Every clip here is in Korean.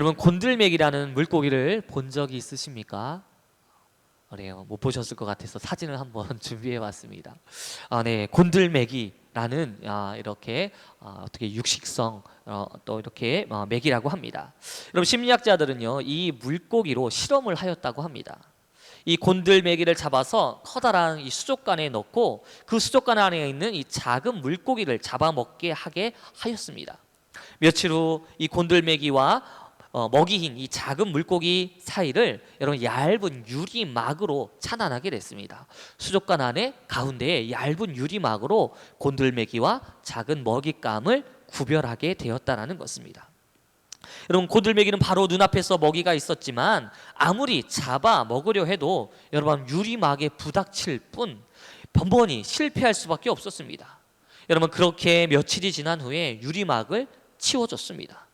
여러분, 곤들메기라는 물고기를 본 적이 있으십니까? 그래요. 못 보셨을 것 같아서 사진을 한번 준비해 봤습니다. 네, 곤들메기라는 이렇게 어떻게 육식성 또 이렇게 메기라고 합니다. 여러분, 심리학자들은요, 이 물고기로 실험을 하였다고 합니다. 이 곤들메기를 잡아서 커다란 이 수족관에 넣고 그 수족관 안에 있는 이 작은 물고기를 잡아먹게 하게 하였습니다. 며칠 후 이 곤들메기와 먹이인 이 작은 물고기 사이를 여러분 얇은 유리막으로 차단하게 됐습니다. 수족관 안에 가운데에 얇은 유리막으로 곤들메기와 작은 먹잇감을 구별하게 되었다는 것입니다. 여러분, 곤들메기는 바로 눈앞에서 먹이가 있었지만 아무리 잡아 먹으려 해도 여러분 유리막에 부닥칠 뿐 번번이 실패할 수밖에 없었습니다. 여러분, 그렇게 며칠이 지난 후에 유리막을 치워줬습니다.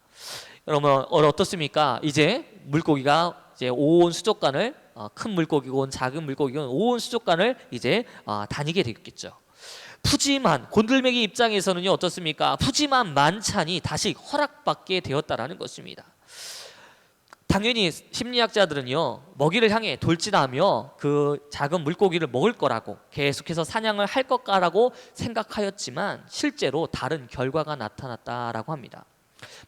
여러분, 어떻습니까? 이제 물고기가 이제 온 수족관을 큰 물고기건 작은 물고기건 온 수족관을 이제 다니게 되겠죠. 푸짐한 곤들메기 입장에서는요, 어떻습니까? 푸짐한 만찬이 다시 허락받게 되었다라는 것입니다. 당연히 심리학자들은요, 먹이를 향해 돌진하며 그 작은 물고기를 먹을 거라고 계속해서 사냥을 할 것까라고 생각하였지만 실제로 다른 결과가 나타났다라고 합니다.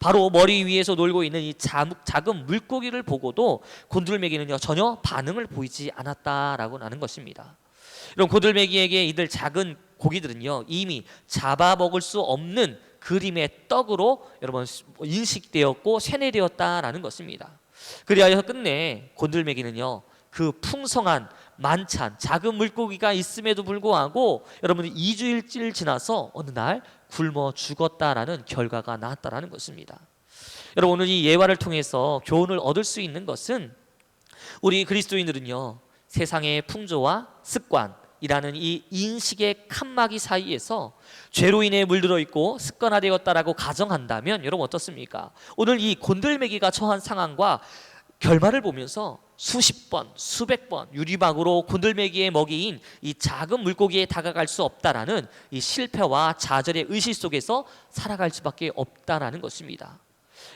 바로 머리 위에서 놀고 있는 이 작은 물고기를 보고도 곤들메기는요, 전혀 반응을 보이지 않았다라고 하는 것입니다. 이런 곤들메기에게 이들 작은 고기들은요, 이미 잡아먹을 수 없는 그림의 떡으로 여러분 인식되었고 세뇌되었다라는 것입니다. 그리하여 끝내 곤들메기는요, 그 풍성한 만찬 작은 물고기가 있음에도 불구하고 여러분 2주일쯤 지나서 어느 날 굶어 죽었다라는 결과가 나왔다라는 것입니다. 여러분, 오늘 이 예화를 통해서 교훈을 얻을 수 있는 것은 우리 그리스도인들은요, 세상의 풍조와 습관이라는 이 인식의 칸막이 사이에서 죄로 인해 물들어 있고 습관화되었다라고 가정한다면 여러분 어떻습니까? 오늘 이 곤들메기가 처한 상황과 결말을 보면서 수십 번, 수백 번 유리막으로 곤들메기의 먹이인 이 작은 물고기에 다가갈 수 없다라는 이 실패와 좌절의 의식 속에서 살아갈 수밖에 없다라는 것입니다.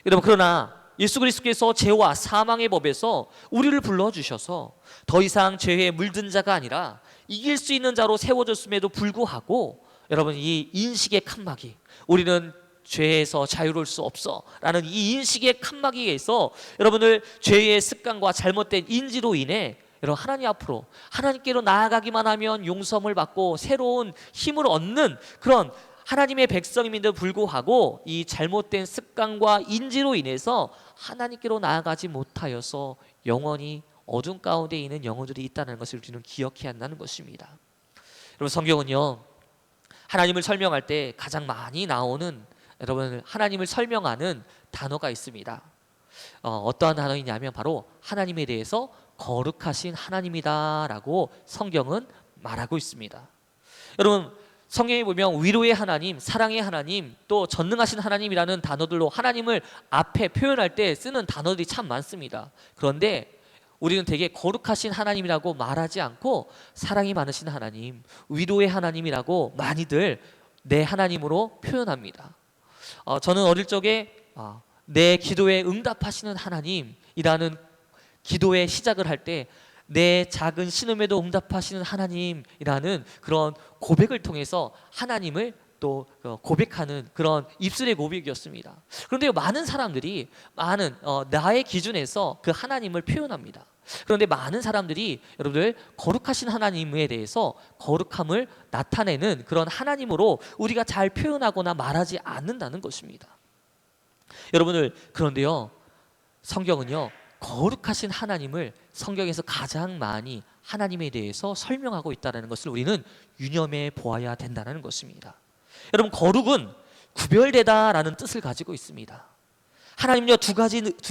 여러분, 그러나 예수 그리스도께서 죄와 사망의 법에서 우리를 불러주셔서 더 이상 죄에 물든 자가 아니라 이길 수 있는 자로 세워졌음에도 불구하고 여러분, 이 인식의 칸막이, 우리는 죄에서 자유로울 수 없어 라는 이 인식의 칸막이에서 여러분들 죄의 습관과 잘못된 인지로 인해 여러분 하나님 앞으로 하나님께로 나아가기만 하면 용서함을 받고 새로운 힘을 얻는 그런 하나님의 백성임에도 불구하고 이 잘못된 습관과 인지로 인해서 하나님께로 나아가지 못하여서 영원히 어둠 가운데 있는 영혼들이 있다는 것을 우리는 기억해야 한다는 것입니다. 여러분, 성경은요, 하나님을 설명할 때 가장 많이 나오는 여러분 하나님을 설명하는 단어가 있습니다. 어떠한 단어이냐면 바로 하나님에 대해서 거룩하신 하나님이다 라고 성경은 말하고 있습니다. 여러분, 성경에 보면 위로의 하나님, 사랑의 하나님, 또 전능하신 하나님이라는 단어들로 하나님을 앞에 표현할 때 쓰는 단어들이 참 많습니다. 그런데 우리는 되게 거룩하신 하나님이라고 말하지 않고 사랑이 많으신 하나님, 위로의 하나님이라고 많이들 내 하나님으로 표현합니다. 저는 어릴 적에 내 기도에 응답하시는 하나님이라는 기도의 시작을 할 때 내 작은 신음에도 응답하시는 하나님이라는 그런 고백을 통해서 하나님을 또 고백하는 그런 입술의 고백이었습니다. 그런데 많은 사람들이 나의 기준에서 그 하나님을 표현합니다. 그런데 많은 사람들이 여러분들 거룩하신 하나님에 대해서 거룩함을 나타내는 그런 하나님으로 우리가 잘 표현하거나 말하지 않는다는 것입니다. 여러분들, 그런데요, 성경은요, 거룩하신 하나님을 성경에서 가장 많이 하나님에 대해서 설명하고 있다는 것을 우리는 유념해 보아야 된다는 것입니다. 여러분, 거룩은 구별되다라는 뜻을 가지고 있습니다. 하나님은요, 두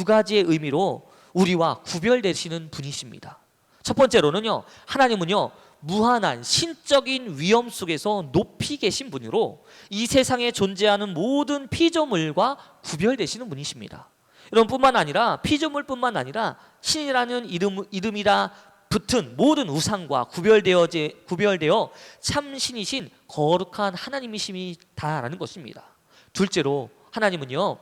가지의 의미로 우리와 구별되시는 분이십니다. 첫 번째로는요, 하나님은요, 무한한 신적인 위엄 속에서 높이 계신 분으로 이 세상에 존재하는 모든 피조물과 구별되시는 분이십니다. 여러분, 뿐만 아니라 피조물뿐만 아니라 신이라는 이름이라 붙은 모든 우상과 구별되어 참 신이신 거룩한 하나님이시다라는 것입니다. 둘째로 하나님은요,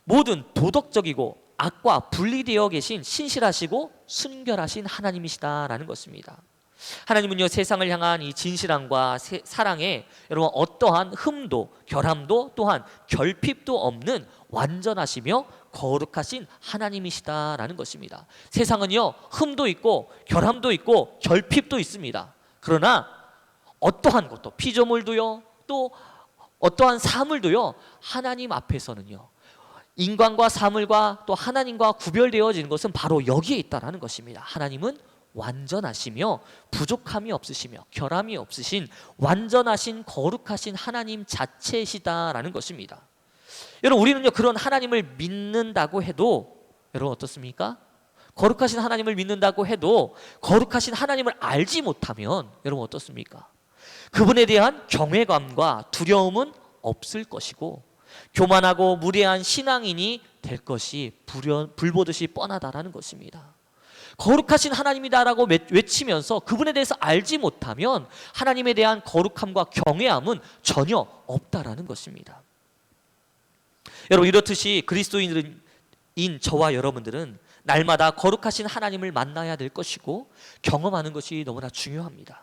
모든 도덕적이고 악과 분리되어 계신 신실하시고 순결하신 하나님이시다라는 것입니다. 하나님은요, 세상을 향한 이 진실함과 사랑에 여러분 어떠한 흠도 결함도 또한 결핍도 없는 완전하시며 거룩하신 하나님이시다라는 것입니다. 세상은요, 흠도 있고 결함도 있고 결핍도 있습니다. 그러나 어떠한 것도, 피조물도요, 또 어떠한 사물도요, 하나님 앞에서는요, 인간과 사물과 또 하나님과 구별되어지는 것은 바로 여기에 있다라는 것입니다. 하나님은 완전하시며 부족함이 없으시며 결함이 없으신 완전하신 거룩하신 하나님 자체이시다라는 것입니다. 여러분, 우리는요, 그런 하나님을 믿는다고 해도 여러분 어떻습니까? 거룩하신 하나님을 믿는다고 해도 거룩하신 하나님을 알지 못하면 여러분 어떻습니까? 그분에 대한 경외감과 두려움은 없을 것이고 교만하고 무례한 신앙인이 될 것이 불보듯이 뻔하다라는 것입니다. 거룩하신 하나님이다라고 외치면서 그분에 대해서 알지 못하면 하나님에 대한 거룩함과 경외함은 전혀 없다라는 것입니다. 여러분, 이렇듯이 그리스도인인 저와 여러분들은 날마다 거룩하신 하나님을 만나야 될 것이고 경험하는 것이 너무나 중요합니다.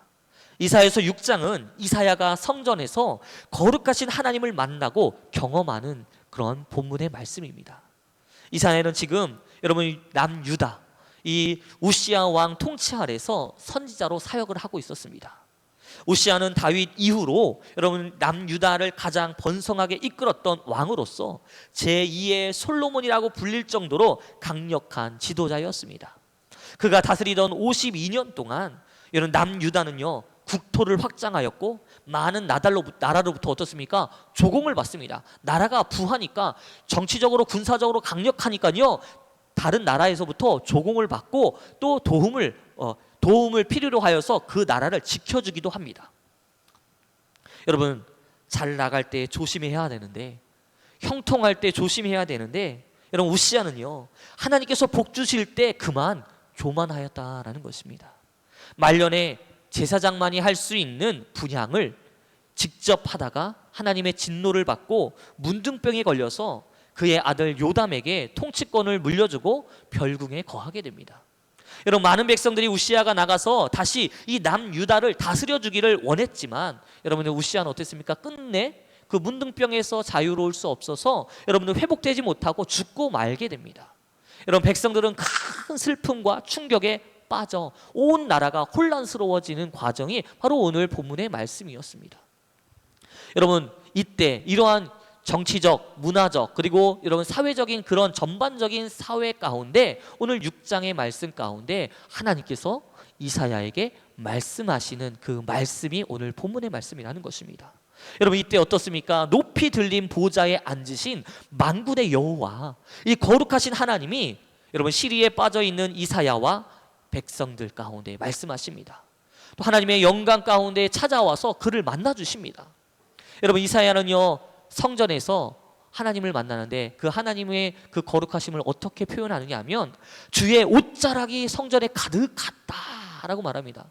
이사야서 6장은 이사야가 성전에서 거룩하신 하나님을 만나고 경험하는 그런 본문의 말씀입니다. 이사야는 지금 여러분 남유다 이 우시아 왕 통치 아래서 선지자로 사역을 하고 있었습니다. 우시아는 다윗 이후로 여러분 남유다를 가장 번성하게 이끌었던 왕으로서 제2의 솔로몬이라고 불릴 정도로 강력한 지도자였습니다. 그가 다스리던 52년 동안 여러분 남유다는요 국토를 확장하였고 많은 나라로부터 어떻습니까? 조공을 받습니다. 나라가 부하니까 정치적으로 군사적으로 강력하니까요 다른 나라에서부터 조공을 받고 또 도움을 필요로 하여서 그 나라를 지켜주기도 합니다. 여러분, 잘 나갈 때 조심해야 되는데, 형통할 때 조심해야 되는데, 여러분 우시아는요 하나님께서 복 주실 때 그만 교만하였다라는 것입니다. 말년에 제사장만이 할 수 있는 분향을 직접 하다가 하나님의 진노를 받고 문둥병에 걸려서 그의 아들 요담에게 통치권을 물려주고 별궁에 거하게 됩니다. 여러분, 많은 백성들이 우시아가 나가서 다시 이 남유다를 다스려주기를 원했지만 여러분들 우시아는 어땠습니까? 끝내 그 문둥병에서 자유로울 수 없어서 여러분들 회복되지 못하고 죽고 말게 됩니다. 여러분, 백성들은 큰 슬픔과 충격에 빠져 온 나라가 혼란스러워지는 과정이 바로 오늘 본문의 말씀이었습니다. 여러분, 이때 이러한 정치적, 문화적, 그리고 여러분 사회적인 그런 전반적인 사회 가운데 오늘 6장의 말씀 가운데 하나님께서 이사야에게 말씀하시는 그 말씀이 오늘 본문의 말씀이라는 것입니다. 여러분, 이때 어떻습니까? 높이 들린 보좌에 앉으신 만군의 여호와, 이 거룩하신 하나님이 여러분 시리에 빠져 있는 이사야와 백성들 가운데 말씀하십니다. 또 하나님의 영광 가운데 찾아와서 그를 만나 주십니다. 여러분, 이사야는요 성전에서 하나님을 만나는데 그 하나님의 그 거룩하심을 어떻게 표현하느냐 하면 주의 옷자락이 성전에 가득하다라고 말합니다.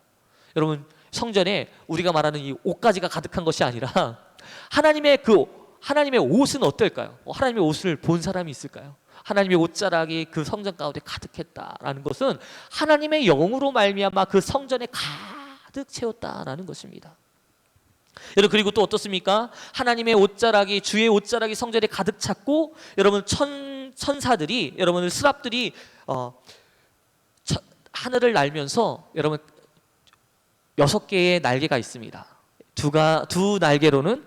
여러분, 성전에 우리가 말하는 이 옷가지가 가득한 것이 아니라 하나님의 옷은 어떨까요? 하나님의 옷을 본 사람이 있을까요? 하나님의 옷자락이 그 성전 가운데 가득했다라는 것은 하나님의 영으로 말미암아 그 성전에 가득 채웠다라는 것입니다. 여러분, 그리고 또 어떻습니까? 하나님의 옷자락이, 주의 옷자락이 성전에 가득 찼고 여러분 천사들이, 여러분 스랍들이 하늘을 날면서 여러분 6개의 날개가 있습니다. 두 날개로는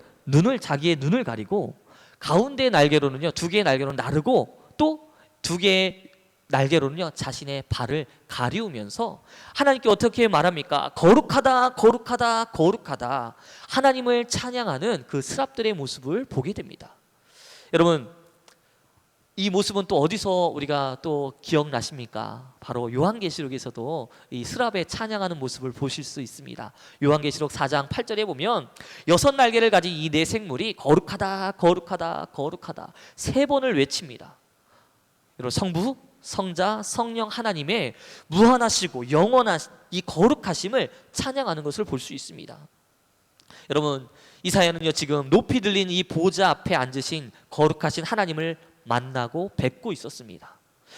자기의 눈을 가리고 가운데 날개로는요 2개의 날개로는 나르고 또 2개의 날개로는요 자신의 발을 가리우면서 하나님께 어떻게 말합니까? 거룩하다, 거룩하다, 거룩하다. 하나님을 찬양하는 그 스랍들의 모습을 보게 됩니다. 여러분, 이 모습은 또 어디서 우리가 또 기억나십니까? 바로 요한계시록에서도 이 스랍의 찬양하는 모습을 보실 수 있습니다. 요한계시록 4장 8절에 보면 6날개를 가진 이 네 생물이 거룩하다, 거룩하다, 거룩하다 3번을 외칩니다. 여러분, 성부, 성자, 성령 하나님의 무한하시고 영원한 이 거룩하심을 찬양하는 것을 볼 수 있습니다. 여러분, 이사야는요 지금 높이 들린 이 보좌 앞에 앉으신 거룩하신 하나님을 만나고 뵙고 있었습니다.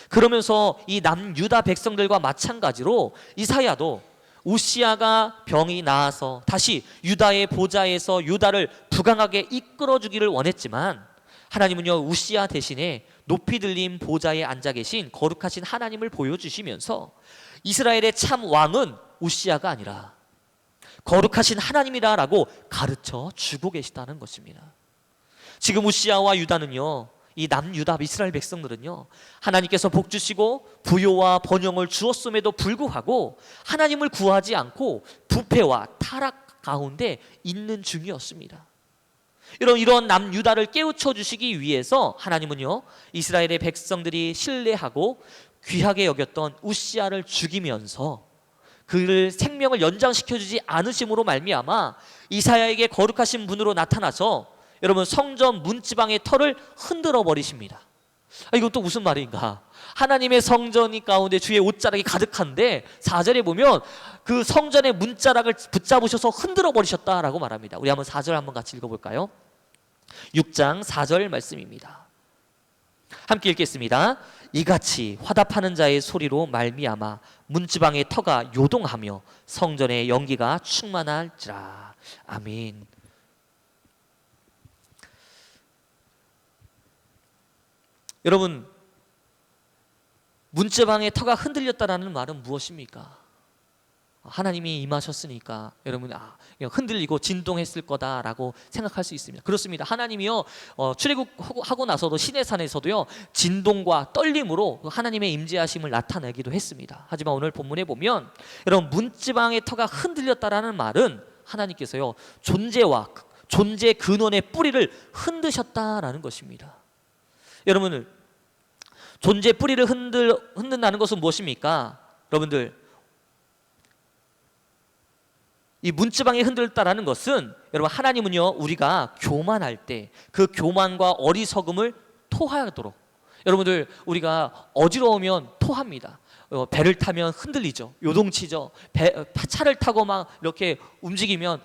그러면서 이 남유다 백성들과 마찬가지로 이사야도 우시아가 병이 나아서 다시 유다의 보좌에서 유다를 부강하게 이끌어주기를 원했지만, 하나님은요 우시아 대신에 높이 들린 보좌에 앉아 계신 거룩하신 하나님을 보여주시면서 이스라엘의 참 왕은 우시아가 아니라 거룩하신 하나님이라고 가르쳐 주고 계시다는 것입니다. 지금 우시아와 유다는요, 이 남유다 이스라엘 백성들은요, 하나님께서 복 주시고 부요와 번영을 주었음에도 불구하고 하나님을 구하지 않고 부패와 타락 가운데 있는 중이었습니다. 이런 남유다를 깨우쳐 주시기 위해서 하나님은요 이스라엘의 백성들이 신뢰하고 귀하게 여겼던 우시아를 죽이면서 그를 생명을 연장시켜주지 않으심으로 말미암아 이사야에게 거룩하신 분으로 나타나서 여러분 성전 문지방의 터를 흔들어 버리십니다. 이건 또 무슨 말인가? 하나님의 성전이 가운데 주의 옷자락이 가득한데 4절에 보면 그 성전의 문자락을 붙잡으셔서 흔들어 버리셨다라고 말합니다. 우리 한번 4절 한번 같이 읽어볼까요? 6장 4절 말씀입니다. 함께 읽겠습니다. 이같이 화답하는 자의 소리로 말미암아 문지방의 터가 요동하며 성전의 연기가 충만할지라. 아멘. 여러분, 문지방의 터가 흔들렸다라는 말은 무엇입니까? 하나님이 임하셨으니까 여러분 흔들리고 진동했을 거다라고 생각할 수 있습니다. 그렇습니다. 하나님이요 출애굽하고 나서도 시내산에서도요 진동과 떨림으로 하나님의 임재하심을 나타내기도 했습니다. 하지만 오늘 본문에 보면 여러분 문지방의 터가 흔들렸다라는 말은 하나님께서요 존재와 존재 근원의 뿌리를 흔드셨다라는 것입니다. 여러분, 존재 뿌리를 흔든다는 것은 무엇입니까? 여러분들, 이 문지방이 흔들렸다라는 것은 여러분 하나님은요 우리가 교만할 때 그 교만과 어리석음을 토하도록, 여러분들 우리가 어지러우면 토합니다. 배를 타면 흔들리죠. 요동치죠. 차를 타고 막 이렇게 움직이면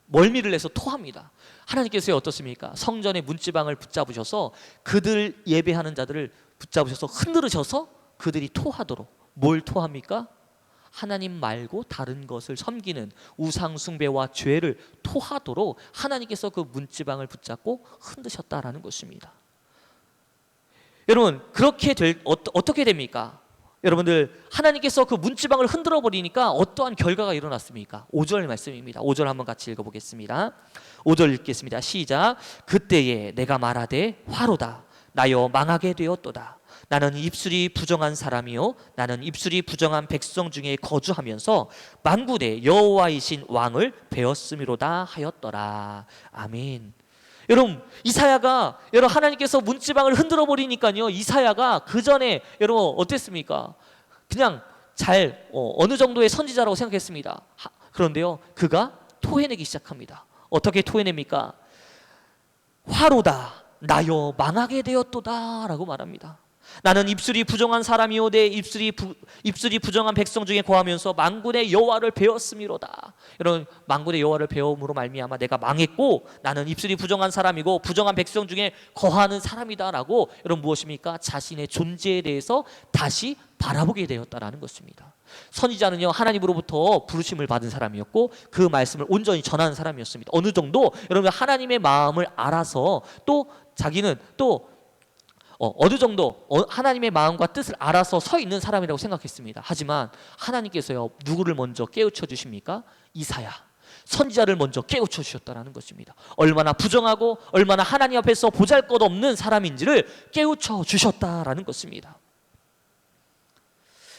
멀미를 내서 토합니다. 하나님께서 어떻습니까? 성전의 문지방을 붙잡으셔서 그들 예배하는 자들을 붙잡으셔서 흔들으셔서 그들이 토하도록. 뭘 토합니까? 하나님 말고 다른 것을 섬기는 우상 숭배와 죄를 토하도록 하나님께서 그 문지방을 붙잡고 흔드셨다라는 것입니다. 여러분, 그렇게 어떻게 됩니까? 여러분들, 하나님께서 그 문지방을 흔들어 버리니까 어떠한 결과가 일어났습니까? 5절 말씀입니다. 5절 한번 같이 읽어보겠습니다. 5절 읽겠습니다. 시작. 그때에 내가 말하되 화로다 나여 망하게 되었도다. 나는 입술이 부정한 사람이요 나는 입술이 부정한 백성 중에 거주하면서 만군의 여호와이신 왕을 배웠음이로다 하였더라. 아멘. 여러분, 이사야가 여러분 하나님께서 문지방을 흔들어 버리니까요 이사야가 그 전에 여러분 어땠습니까? 그냥 잘 어느 정도의 선지자라고 생각했습니다. 그런데요 그가 토해내기 시작합니다. 어떻게 토해냅니까? 화로다 나여 망하게 되었도다 라고 말합니다. 나는 입술이 부정한 사람이요 내 입술이 부정한 백성 중에 거하면서 만군의 여호와를 배웠음이로다. 여러분, 만군의 여호와를 배움으로 말미암아 내가 망했고 나는 입술이 부정한 사람이고 부정한 백성 중에 거하는 사람이다라고 여러분 무엇입니까? 자신의 존재에 대해서 다시 바라보게 되었다라는 것입니다. 선지자는요 하나님으로부터 부르심을 받은 사람이었고 그 말씀을 온전히 전하는 사람이었습니다. 어느 정도 여러분 하나님의 마음을 알아서 또 자기는 또 어느 정도 하나님의 마음과 뜻을 알아서 서 있는 사람이라고 생각했습니다. 하지만 하나님께서요 누구를 먼저 깨우쳐 주십니까? 이사야 선지자를 먼저 깨우쳐 주셨다는 것입니다. 얼마나 부정하고 얼마나 하나님 앞에서 보잘것없는 사람인지를 깨우쳐 주셨다라는 것입니다.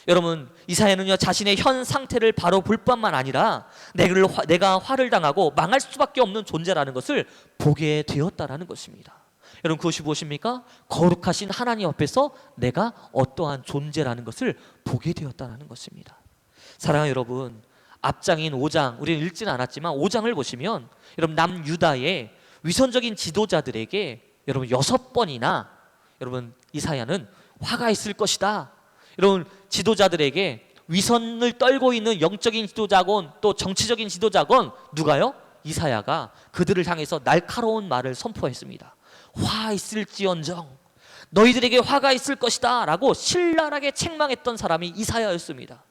여러분, 이사야는요 자신의 현 상태를 바로 볼 뿐만 아니라 내가 화를 당하고 망할 수밖에 없는 존재라는 것을 보게 되었다라는 것입니다. 여러분, 그것이 무엇입니까? 거룩하신 하나님 앞에서 내가 어떠한 존재라는 것을 보게 되었다는 것입니다. 사랑하는 여러분, 앞장인 5장, 우리는 읽지는 않았지만 5장을 보시면 여러분 남유다의 위선적인 지도자들에게 여러분 6번이나 여러분 이사야는 화가 있을 것이다. 여러분, 지도자들에게 위선을 떨고 있는 영적인 지도자건 또 정치적인 지도자건 누가요? 이사야가 그들을 향해서 날카로운 말을 선포했습니다. 화 있을지언정 너희들에게 화가 있을 것이다 라고 신랄하게 책망했던 사람이 이사야였습니다.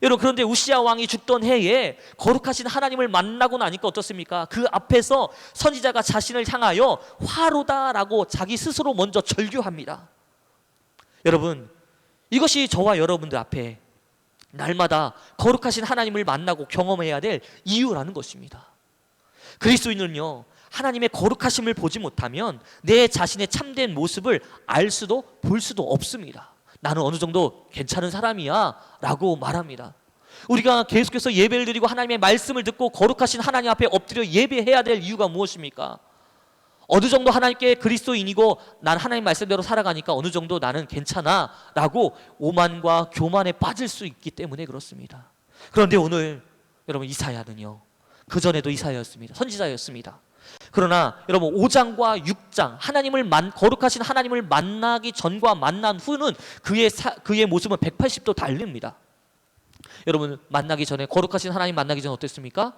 여러분, 그런데 우시야 왕이 죽던 해에 거룩하신 하나님을 만나고 나니까 어떻습니까? 그 앞에서 선지자가 자신을 향하여 화로다라고 자기 스스로 먼저 절규합니다. 여러분, 이것이 저와 여러분들 앞에 날마다 거룩하신 하나님을 만나고 경험해야 될 이유라는 것입니다. 그리스도인은요, 하나님의 거룩하심을 보지 못하면 내 자신의 참된 모습을 알 수도 볼 수도 없습니다. 나는 어느 정도 괜찮은 사람이야 라고 말합니다. 우리가 계속해서 예배를 드리고 하나님의 말씀을 듣고 거룩하신 하나님 앞에 엎드려 예배해야 될 이유가 무엇입니까? 어느 정도 하나님께 그리스도인이고 난 하나님 말씀대로 살아가니까 어느 정도 나는 괜찮아 라고 오만과 교만에 빠질 수 있기 때문에 그렇습니다. 그런데 오늘 여러분, 이사야는요, 그전에도 이사야였습니다. 선지자였습니다. 그러나 여러분, 5장과 6장 거룩하신 하나님을 만나기 전과 만난 후는 그의 모습은 180도 다릅니다. 여러분, 만나기 전에, 거룩하신 하나님 만나기 전에 어땠습니까?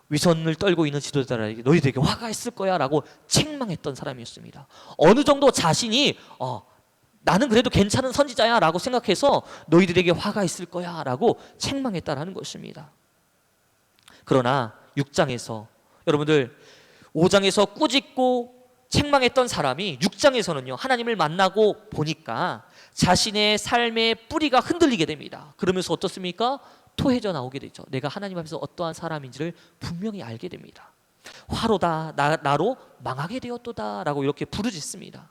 위선을 떨고 있는 지도자들에게 너희들에게 화가 있을 거야 라고 책망했던 사람이었습니다. 어느 정도 자신이 나는 그래도 괜찮은 선지자야 라고 생각해서 너희들에게 화가 있을 거야 라고 책망했다라는 것입니다. 그러나 6장에서 여러분들, 5장에서 꾸짖고 책망했던 사람이 6장에서는요, 하나님을 만나고 보니까 자신의 삶의 뿌리가 흔들리게 됩니다. 그러면서 어떻습니까? 토해져 나오게 되죠. 내가 하나님 앞에서 어떠한 사람인지를 분명히 알게 됩니다. 화로다, 나로 망하게 되었도다 라고 이렇게 부르짖습니다.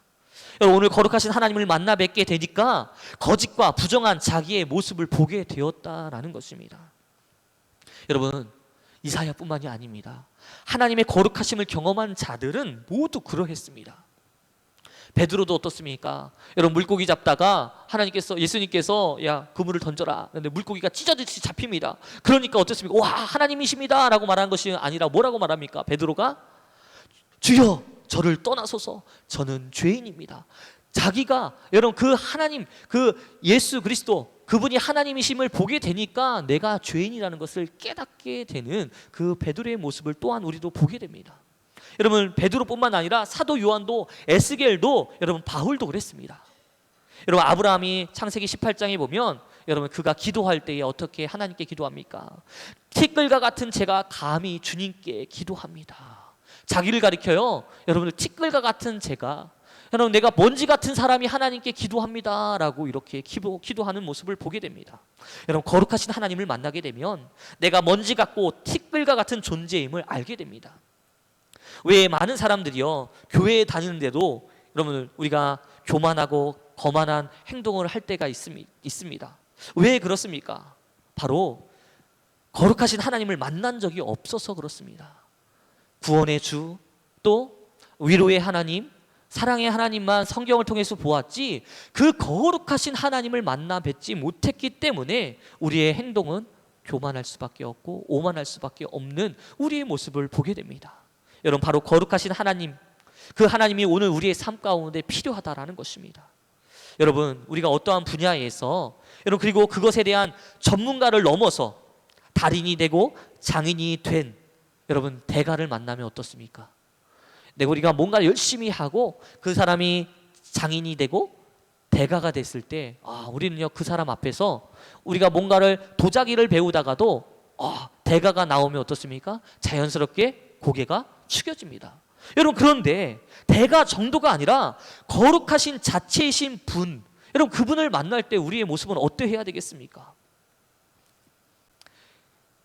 여러분, 오늘 거룩하신 하나님을 만나 뵙게 되니까 거짓과 부정한 자기의 모습을 보게 되었다라는 것입니다. 여러분, 이사야뿐만이 아닙니다. 하나님의 거룩하심을 경험한 자들은 모두 그러했습니다. 베드로도 어떻습니까? 여러분, 물고기 잡다가 예수님께서 야, 그물을 던져라. 근데 물고기가 찢어지듯이 잡힙니다. 그러니까 어떻습니까? 와, 하나님이십니다 라고 말하는 것이 아니라 뭐라고 말합니까? 베드로가 주여, 저를 떠나소서, 저는 죄인입니다. 자기가, 여러분, 그 하나님, 그 예수 그리스도, 그분이 하나님이심을 보게 되니까 내가 죄인이라는 것을 깨닫게 되는 그 베드로의 모습을 또한 우리도 보게 됩니다. 여러분, 베드로뿐만 아니라 사도 요한도, 에스겔도, 여러분, 바울도 그랬습니다. 여러분, 아브라함이 창세기 18장에 보면 여러분, 그가 기도할 때에 어떻게 하나님께 기도합니까? 티끌과 같은 제가 감히 주님께 기도합니다. 자기를 가리켜요. 여러분들, 티끌과 같은 제가, 여러분, 내가 먼지 같은 사람이 하나님께 기도합니다 라고 이렇게 기도하는 모습을 보게 됩니다. 여러분, 거룩하신 하나님을 만나게 되면 내가 먼지 같고 티끌과 같은 존재임을 알게 됩니다. 왜 많은 사람들이요, 교회에 다니는데도 여러분, 우리가 교만하고 거만한 행동을 할 때가 있습니다. 왜 그렇습니까? 바로 거룩하신 하나님을 만난 적이 없어서 그렇습니다. 구원의 주, 또 위로의 하나님, 사랑의 하나님만 성경을 통해서 보았지 그 거룩하신 하나님을 만나 뵙지 못했기 때문에 우리의 행동은 교만할 수밖에 없고 오만할 수밖에 없는 우리의 모습을 보게 됩니다. 여러분, 바로 거룩하신 하나님, 그 하나님이 오늘 우리의 삶 가운데 필요하다라는 것입니다. 여러분, 우리가 어떠한 분야에서, 여러분, 그리고 그것에 대한 전문가를 넘어서 달인이 되고 장인이 된 여러분, 대가를 만나면 어떻습니까? 우리가 뭔가 열심히 하고 그 사람이 장인이 되고 대가가 됐을 때, 우리는요, 그 사람 앞에서 우리가 뭔가를 도자기를 배우다가도 대가가 나오면 어떻습니까? 자연스럽게 고개가 숙여집니다. 여러분, 그런데 대가 정도가 아니라 거룩하신 자체이신 분, 여러분, 그분을 만날 때 우리의 모습은 어떠해야 되겠습니까?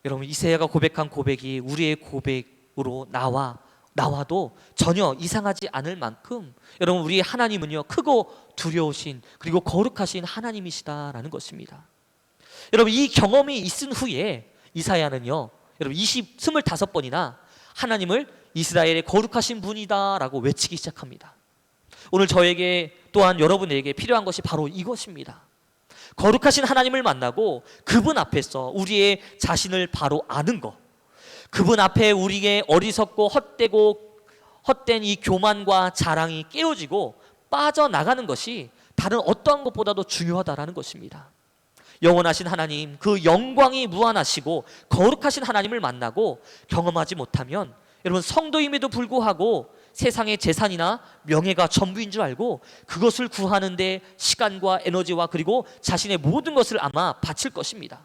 여러분, 이사야가 고백한 고백이 우리의 고백으로 나와도 전혀 이상하지 않을 만큼 여러분, 우리 하나님은요, 크고 두려우신 그리고 거룩하신 하나님이시다라는 것입니다. 여러분, 이 경험이 있은 후에 이사야는요, 여러분, 25번이나 하나님을 이스라엘의 거룩하신 분이다라고 외치기 시작합니다. 오늘 저에게 또한 여러분에게 필요한 것이 바로 이것입니다. 거룩하신 하나님을 만나고 그분 앞에서 우리의 자신을 바로 아는 것, 그분 앞에 우리의 어리석고 헛된 이 교만과 자랑이 깨어지고 빠져나가는 것이 다른 어떠한 것보다도 중요하다라는 것입니다. 영원하신 하나님, 그 영광이 무한하시고 거룩하신 하나님을 만나고 경험하지 못하면 여러분, 성도임에도 불구하고 세상의 재산이나 명예가 전부인 줄 알고 그것을 구하는데 시간과 에너지와 그리고 자신의 모든 것을 아마 바칠 것입니다.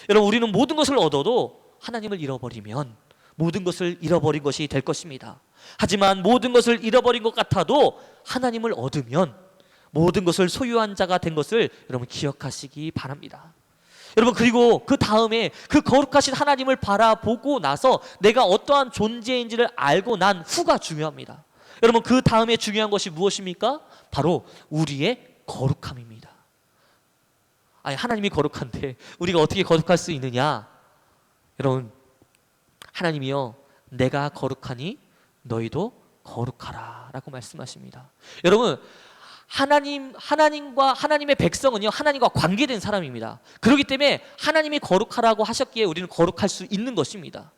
여러분, 우리는 모든 것을 얻어도 하나님을 잃어버리면 모든 것을 잃어버린 것이 될 것입니다. 하지만 모든 것을 잃어버린 것 같아도 하나님을 얻으면 모든 것을 소유한 자가 된 것을 여러분 기억하시기 바랍니다. 여러분, 그리고 그 다음에 그 거룩하신 하나님을 바라보고 나서 내가 어떠한 존재인지를 알고 난 후가 중요합니다. 여러분, 그 다음에 중요한 것이 무엇입니까? 바로 우리의 거룩함입니다. 아니, 하나님이 거룩한데 우리가 어떻게 거룩할 수 있느냐? 여러분, 하나님이요, 내가 거룩하니 너희도 거룩하라 라고 말씀하십니다. 여러분, 하나님과 하나님의 백성은요, 하나님과 관계된 사람입니다. 그렇기 때문에 하나님이 거룩하라고 하셨기에 우리는 거룩할 수 있는 것입니다.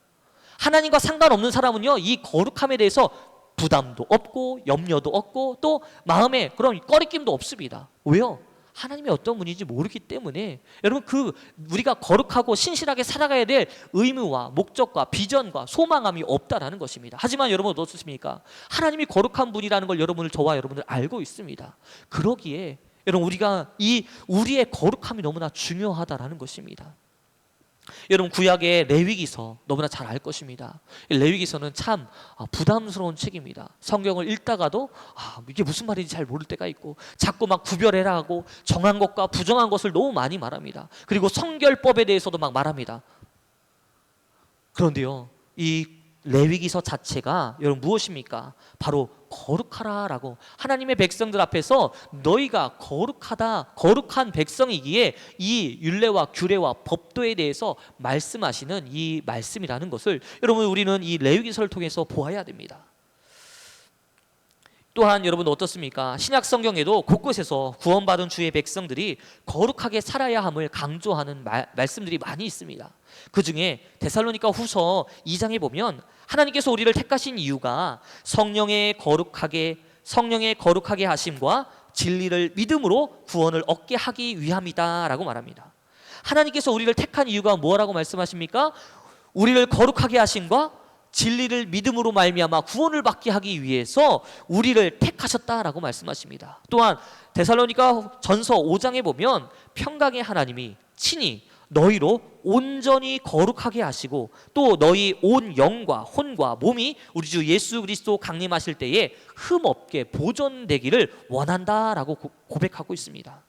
하나님과 상관없는 사람은요, 이 거룩함에 대해서 부담도 없고 염려도 없고 또 마음에 그런 꺼리낌도 없습니다. 왜요? 하나님이 어떤 분인지 모르기 때문에. 여러분, 우리가 거룩하고 신실하게 살아가야 될 의무와 목적과 비전과 소망함이 없다라는 것입니다. 하지만 여러분 어떻습니까? 하나님이 거룩한 분이라는 걸 저와 여러분들 알고 있습니다. 그러기에 여러분, 우리의 거룩함이 너무나 중요하다라는 것입니다. 여러분, 구약의 레위기서 너무나 잘 알 것입니다. 레위기서는 참 부담스러운 책입니다. 성경을 읽다가도 이게 무슨 말인지 잘 모를 때가 있고 자꾸 막 구별해라 하고 정한 것과 부정한 것을 너무 많이 말합니다. 그리고 성결법에 대해서도 막 말합니다. 그런데요, 이 레위기서 자체가 여러분 무엇입니까? 바로 거룩하라라고, 하나님의 백성들 앞에서 너희가 거룩한 백성이기에 이 율례와 규례와 법도에 대해서 말씀하시는 이 말씀이라는 것을 여러분, 우리는 이 레위기서를 통해서 보아야 됩니다. 또한 여러분 어떻습니까? 신약 성경에도 곳곳에서 구원받은 주의 백성들이 거룩하게 살아야 함을 강조하는 말씀들이 많이 있습니다. 그 중에 데살로니가 후서 2장에 보면 하나님께서 우리를 택하신 이유가 성령의 거룩하게 하심과 진리를 믿음으로 구원을 얻게 하기 위함이다 라고 말합니다. 하나님께서 우리를 택한 이유가 뭐라고 말씀하십니까? 우리를 거룩하게 하심과 진리를 믿음으로 말미암아 구원을 받게 하기 위해서 우리를 택하셨다라고 말씀하십니다. 또한 데살로니가 전서 5장에 보면 평강의 하나님이 친히 너희로 온전히 거룩하게 하시고 또 너희 온 영과 혼과 몸이 우리 주 예수 그리스도 강림하실 때에 흠없게 보존되기를 원한다라고 고백하고 있습니다.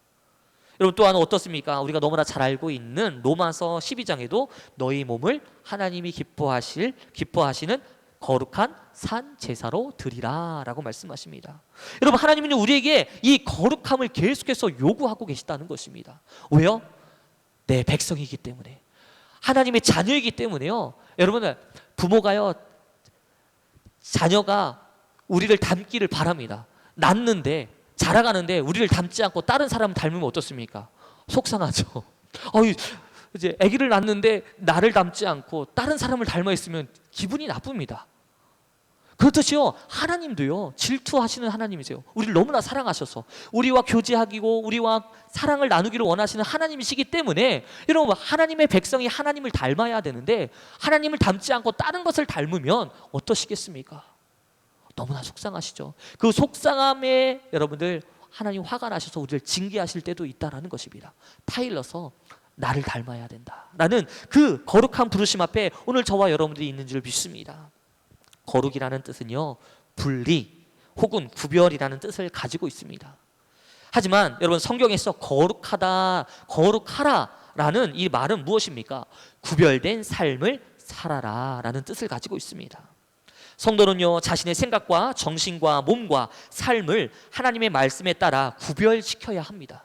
여러분, 또한 어떻습니까? 우리가 너무나 잘 알고 있는 로마서 12장에도 너희 몸을 하나님이 기뻐하시는 거룩한 산 제사로 드리라 라고 말씀하십니다. 여러분, 하나님은 우리에게 이 거룩함을 계속해서 요구하고 계시다는 것입니다. 왜요? 내 백성이기 때문에, 하나님의 자녀이기 때문에요. 여러분, 부모가요, 자녀가 우리를 닮기를 바랍니다. 낳는데 자라가는데 우리를 닮지 않고 다른 사람을 닮으면 어떻습니까? 속상하죠. 이제 아기를 낳는데 나를 닮지 않고 다른 사람을 닮아 있으면 기분이 나쁩니다. 그렇듯이요, 하나님도요, 질투하시는 하나님이세요. 우리를 너무나 사랑하셔서 우리와 교제하기고 우리와 사랑을 나누기를 원하시는 하나님이시기 때문에 여러분, 하나님의 백성이 하나님을 닮아야 되는데 하나님을 닮지 않고 다른 것을 닮으면 어떠시겠습니까? 너무나 속상하시죠. 그 속상함에 여러분들 하나님 화가 나셔서 우리를 징계하실 때도 있다라는 것입니다. 타일러서 나를 닮아야 된다라는 그 거룩한 부르심 앞에 오늘 저와 여러분들이 있는 줄 믿습니다. 거룩이라는 뜻은요, 분리 혹은 구별이라는 뜻을 가지고 있습니다. 하지만 여러분, 성경에서 거룩하라라는 이 말은 무엇입니까? 구별된 삶을 살아라라는 뜻을 가지고 있습니다. 성도는요, 자신의 생각과 정신과 몸과 삶을 하나님의 말씀에 따라 구별시켜야 합니다.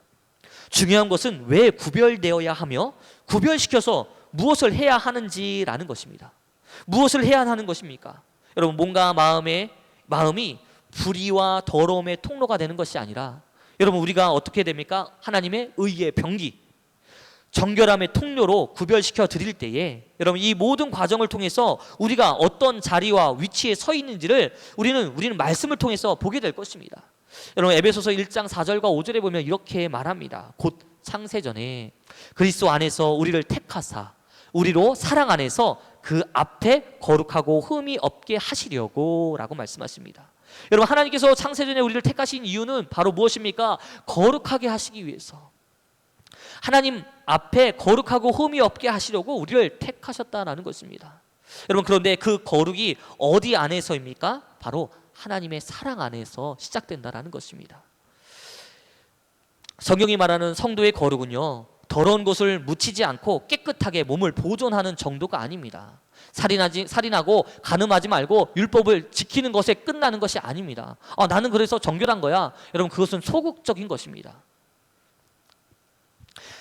중요한 것은 왜 구별되어야 하며 구별시켜서 무엇을 해야 하는지라는 것입니다. 무엇을 해야 하는 것입니까? 여러분, 뭔가 마음이 불의와 더러움의 통로가 되는 것이 아니라 여러분, 우리가 어떻게 됩니까? 하나님의 의의 병기, 정결함의 통로로 구별시켜 드릴 때에 여러분, 이 모든 과정을 통해서 우리가 어떤 자리와 위치에 서 있는지를 우리는 말씀을 통해서 보게 될 것입니다. 여러분, 에베소서 1장 4절과 5절에 보면 이렇게 말합니다. 곧 창세전에 그리스도 안에서 우리를 택하사 우리로 사랑 안에서 그 앞에 거룩하고 흠이 없게 하시려고 라고 말씀하십니다. 여러분, 하나님께서 창세전에 우리를 택하신 이유는 바로 무엇입니까? 거룩하게 하시기 위해서. 하나님 앞에 거룩하고 흠이 없게 하시려고 우리를 택하셨다라는 것입니다. 여러분, 그런데 그 거룩이 어디 안에서입니까? 바로 하나님의 사랑 안에서 시작된다라는 것입니다. 성경이 말하는 성도의 거룩은요, 더러운 것을 묻히지 않고 깨끗하게 몸을 보존하는 정도가 아닙니다. 살인하고 간음하지 말고 율법을 지키는 것에 끝나는 것이 아닙니다. 나는 그래서 정결한 거야. 여러분, 그것은 소극적인 것입니다.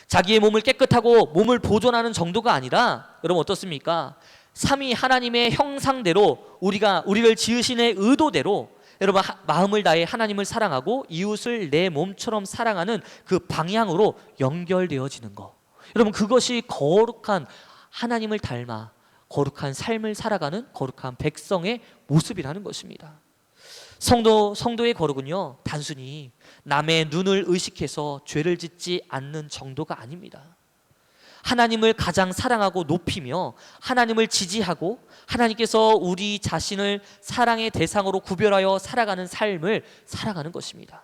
자기의 몸을 깨끗하고 몸을 보존하는 정도가 아니라, 여러분 어떻습니까? 삼위 하나님의 형상대로 우리를 지으신의 의도대로 여러분 마음을 다해 하나님을 사랑하고 이웃을 내 몸처럼 사랑하는 그 방향으로 연결되어지는 것. 여러분, 그것이 거룩한 하나님을 닮아 거룩한 삶을 살아가는 거룩한 백성의 모습이라는 것입니다. 성도의 거룩은요, 단순히 남의 눈을 의식해서 죄를 짓지 않는 정도가 아닙니다. 하나님을 가장 사랑하고 높이며 하나님을 지지하고 하나님께서 우리 자신을 사랑의 대상으로 구별하여 살아가는 삶을 살아가는 것입니다.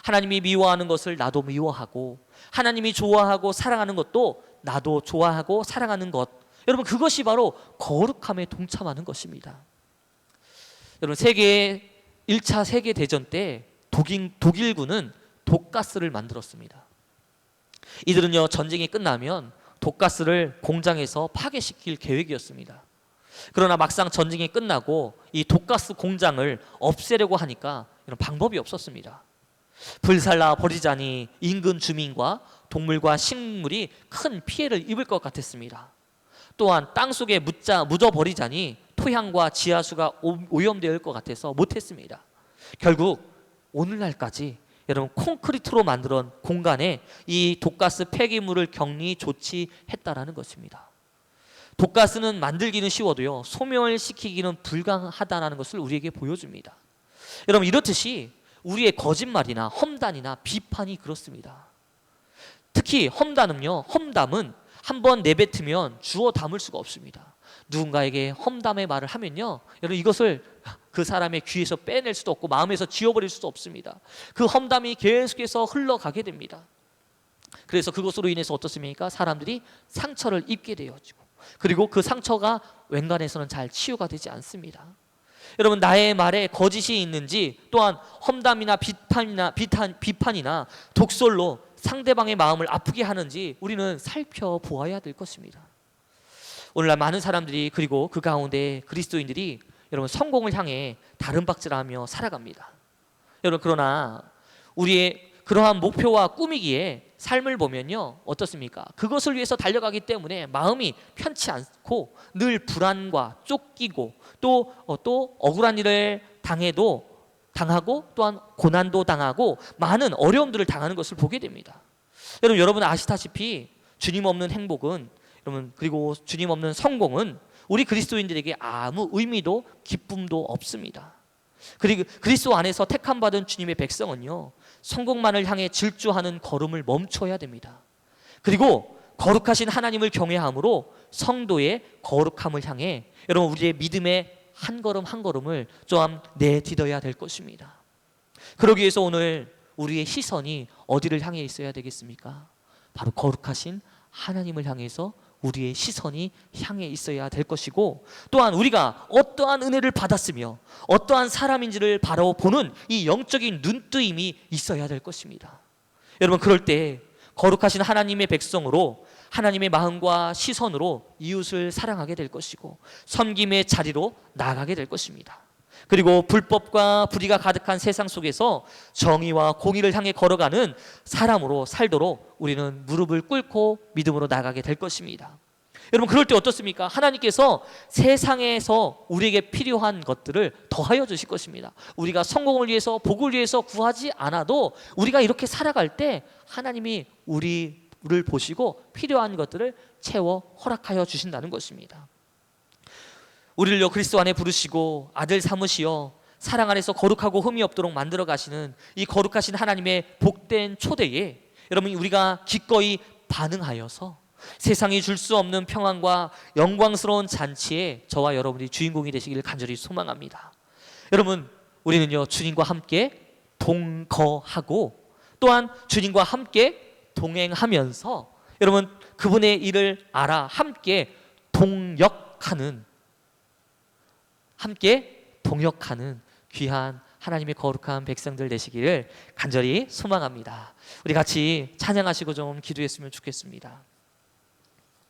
하나님이 미워하는 것을 나도 미워하고, 하나님이 좋아하고 사랑하는 것도 나도 좋아하고 사랑하는 것, 여러분 그것이 바로 거룩함에 동참하는 것입니다. 여러분, 1차 세계대전 때 독일군은 독가스를 만들었습니다. 이들은요, 전쟁이 끝나면 독가스를 공장에서 파괴시킬 계획이었습니다. 그러나 막상 전쟁이 끝나고 이 독가스 공장을 없애려고 하니까 이런 방법이 없었습니다. 불살라 버리자니 인근 주민과 동물과 식물이 큰 피해를 입을 것 같았습니다. 또한 땅속에 묻어버리자니 토양과 지하수가 오염될 것 같아서 못했습니다. 결국 오늘날까지 여러분 콘크리트로 만든 공간에 이 독가스 폐기물을 격리 조치했다라는 것입니다. 독가스는 만들기는 쉬워도요, 소멸 시키기는 불가하다는 것을 우리에게 보여줍니다. 여러분, 이렇듯이 우리의 거짓말이나 험담이나 비판이 그렇습니다. 특히 험담은 한번 내뱉으면 주워 담을 수가 없습니다. 누군가에게 험담의 말을 하면요, 여러분 이것을 그 사람의 귀에서 빼낼 수도 없고 마음에서 지워버릴 수도 없습니다. 그 험담이 계속해서 흘러가게 됩니다. 그래서 그것으로 인해서 어떻습니까? 사람들이 상처를 입게 되어지고, 그리고 그 상처가 웬간해서는 잘 치유가 되지 않습니다. 여러분, 나의 말에 거짓이 있는지, 또한 험담이나 비판이나 독설로 상대방의 마음을 아프게 하는지 우리는 살펴보아야 될 것입니다. 오늘날 많은 사람들이, 그리고 그 가운데 그리스도인들이 여러분 성공을 향해 다름박질하며 살아갑니다. 여러분, 그러나 우리의 그러한 목표와 꿈이기에 삶을 보면요, 어떻습니까? 그것을 위해서 달려가기 때문에 마음이 편치 않고 늘 불안과 쫓기고 또 억울한 일을 당하고 또한 고난도 당하고 많은 어려움들을 당하는 것을 보게 됩니다. 여러분 아시다시피 주님 없는 행복은, 여러분 그리고 주님 없는 성공은 우리 그리스도인들에게 아무 의미도 기쁨도 없습니다. 그리고 그리스도 안에서 택함받은 주님의 백성은요, 성공만을 향해 질주하는 걸음을 멈춰야 됩니다. 그리고 거룩하신 하나님을 경외함으로 성도의 거룩함을 향해 여러분 우리의 믿음의 한 걸음 한 걸음을 좀 내딛어야 될 것입니다. 그러기 위해서 오늘 우리의 시선이 어디를 향해 있어야 되겠습니까? 바로 거룩하신 하나님을 향해서 우리의 시선이 향해 있어야 될 것이고, 또한 우리가 어떠한 은혜를 받았으며 어떠한 사람인지를 바로 보는 이 영적인 눈뜨임이 있어야 될 것입니다. 여러분, 그럴 때 거룩하신 하나님의 백성으로 하나님의 마음과 시선으로 이웃을 사랑하게 될 것이고 섬김의 자리로 나아가게 될 것입니다. 그리고 불법과 불의가 가득한 세상 속에서 정의와 공의를 향해 걸어가는 사람으로 살도록 우리는 무릎을 꿇고 믿음으로 나가게 될 것입니다. 여러분, 그럴 때 어떻습니까? 하나님께서 세상에서 우리에게 필요한 것들을 더하여 주실 것입니다. 우리가 성공을 위해서, 복을 위해서 구하지 않아도 우리가 이렇게 살아갈 때 하나님이 우리를 보시고 필요한 것들을 채워 허락하여 주신다는 것입니다. 우리를요 그리스도 안에 부르시고 아들 삼으시어 사랑 안에서 거룩하고 흠이 없도록 만들어 가시는 이 거룩하신 하나님의 복된 초대에 여러분 우리가 기꺼이 반응하여서 세상이 줄 수 없는 평안과 영광스러운 잔치에 저와 여러분이 주인공이 되시기를 간절히 소망합니다. 여러분, 우리는요 주님과 함께 동거하고 또한 주님과 함께 동행하면서 여러분 그분의 일을 알아 함께 동역하는 귀한 하나님의 거룩한 백성들 되시기를 간절히 소망합니다. 우리 같이 찬양하시고 좀 기도했으면 좋겠습니다.